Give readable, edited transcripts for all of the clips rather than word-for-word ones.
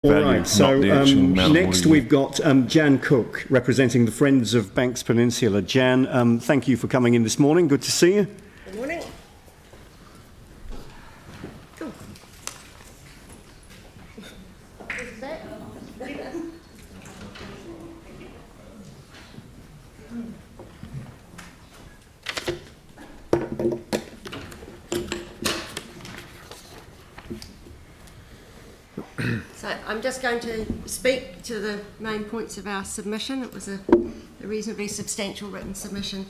All value, right, so not the actual amount of next water we've got Jan Cook representing the Friends of Banks Peninsula. Jan, thank you for coming in this morning. Good to see you. Good morning. Cool. So I'm just going to speak to the main points of our submission. It was a reasonably substantial written submission.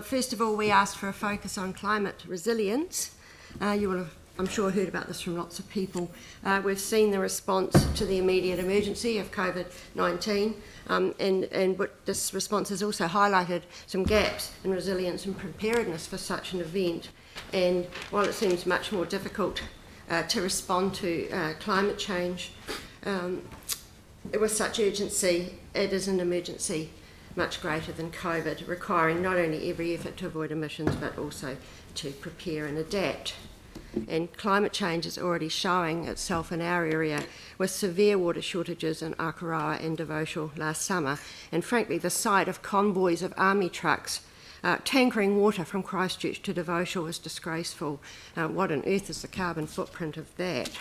First of all, we asked for a focus on climate resilience. You will have, I'm sure, heard about this from lots of people. We've seen the response to the immediate emergency of COVID-19, and what this response has also highlighted some gaps in resilience and preparedness for such an event. And while it seems much more difficult to respond to climate change with such urgency, it is an emergency much greater than COVID, requiring not only every effort to avoid emissions but also to prepare and adapt. And climate change is already showing itself in our area with severe water shortages in Akaroa and Devotional last summer, and frankly the sight of convoys of army trucks tankering water from Christchurch to Devotional is disgraceful. What on earth is the carbon footprint of that?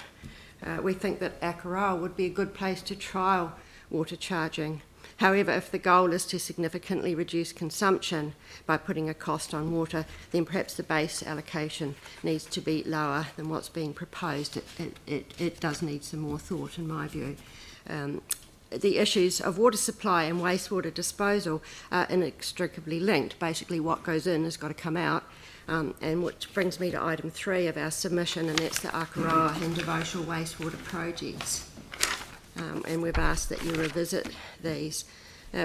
We think that Akaroa would be a good place to trial water charging. However, if the goal is to significantly reduce consumption by putting a cost on water, then perhaps the base allocation needs to be lower than what's being proposed. It does need some more thought, in my view. The issues of water supply and wastewater disposal are inextricably linked. Basically, what goes in has got to come out, and which brings me to item 3 of our submission, and that's the Akaroa and Devotional wastewater projects. And we've asked that you revisit these.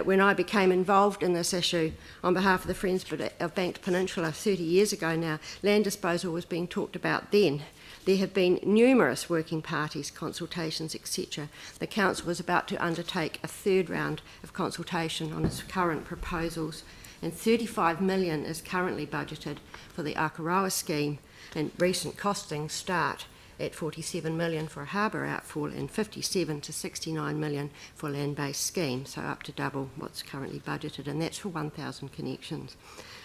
When I became involved in this issue on behalf of the Friends of Banks Peninsula 30 years ago now, land disposal was being talked about then. There have been numerous working parties, consultations, etc. The council was about to undertake a third round of consultation on its current proposals, and 35 million is currently budgeted for the Akaroa scheme, and recent costings start at 47 million for a harbour outfall and 57 to 69 million for land-based scheme, so up to double what's currently budgeted, and that's for 1,000 connections.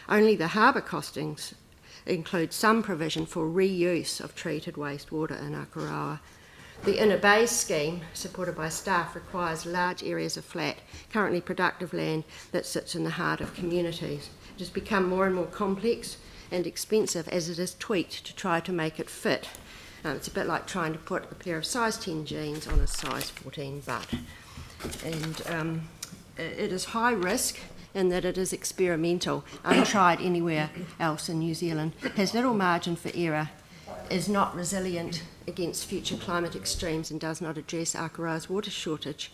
Only the harbour costings include some provision for reuse of treated wastewater in Akaroa. The Inner Bay scheme, supported by staff, requires large areas of flat, currently productive land that sits in the heart of communities. It has become more and more complex and expensive as it is tweaked to try to make it fit. It's a bit like trying to put a pair of size 10 jeans on a size 14 butt. And it is high risk in that it is experimental, untried anywhere else in New Zealand, has little margin for error, is not resilient against future climate extremes, and does not address Akaroa's water shortage.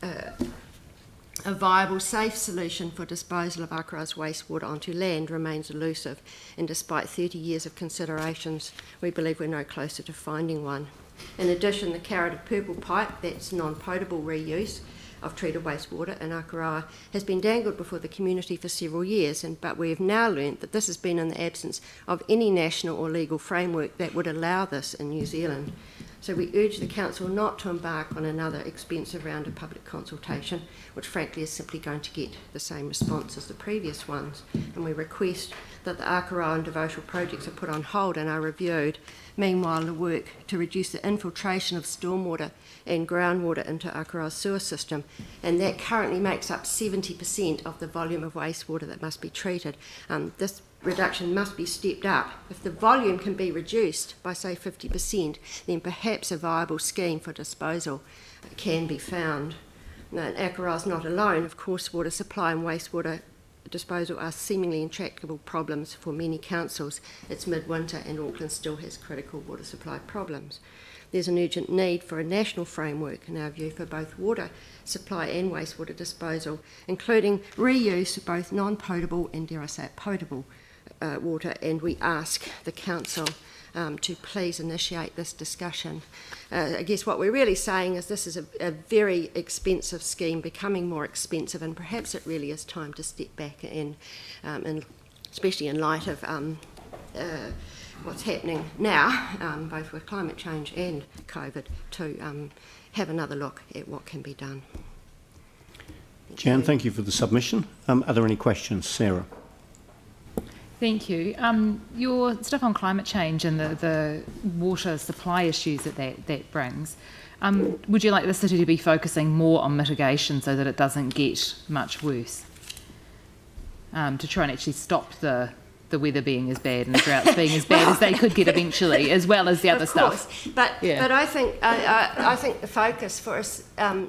A viable, safe solution for disposal of Akaroa's wastewater onto land remains elusive, and despite 30 years of considerations, we believe we're no closer to finding one. In addition, the carrot of purple pipe, that's non-potable reuse of treated wastewater in Akaroa, has been dangled before the community for several years, but we have now learnt that this has been in the absence of any national or legal framework that would allow this in New Zealand. So we urge the Council not to embark on another expensive round of public consultation, which frankly is simply going to get the same response as the previous ones, and we request that the Akaroa and Devotional projects are put on hold and are reviewed. Meanwhile, the work to reduce the infiltration of stormwater and groundwater into Akaroa's sewer system, and that currently makes up 70% of the volume of wastewater that must be treated. This reduction must be stepped up. If the volume can be reduced by, say, 50%, then perhaps a viable scheme for disposal can be found. Now, Akaroa is not alone. Of course, water supply and wastewater disposal are seemingly intractable problems for many councils. It's midwinter and Auckland still has critical water supply problems. There's an urgent need for a national framework, in our view, for both water supply and wastewater disposal, including reuse of both non-potable and, dare I say, potable water, and we ask the Council to please initiate this discussion. I guess what we're really saying is this is a very expensive scheme, becoming more expensive, and perhaps it really is time to step back and especially in light of what's happening now, both with climate change and COVID, to have another look at what can be done. Jan, thank you for the submission. Are there any questions? Sarah? Thank you. Your stuff on climate change and the water supply issues that brings, would you like the city to be focusing more on mitigation so that it doesn't get much worse? To try and actually stop the weather being as bad and the droughts being as bad as they could get eventually, as well as the other stuff. But I think the focus for us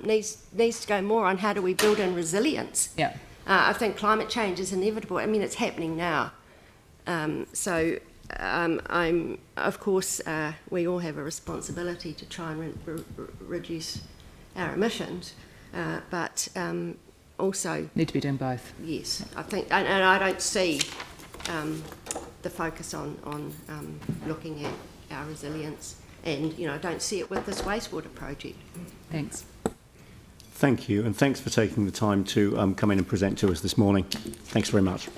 needs to go more on how do we build in resilience. Yeah. I think climate change is inevitable. I mean, it's happening now. Of course, we all have a responsibility to try and reduce our emissions, but also need to be doing both. Yes, I think, and I don't see the focus on looking at our resilience, and I don't see it with this wastewater project. Thanks. Thank you, and thanks for taking the time to come in and present to us this morning. Thanks very much.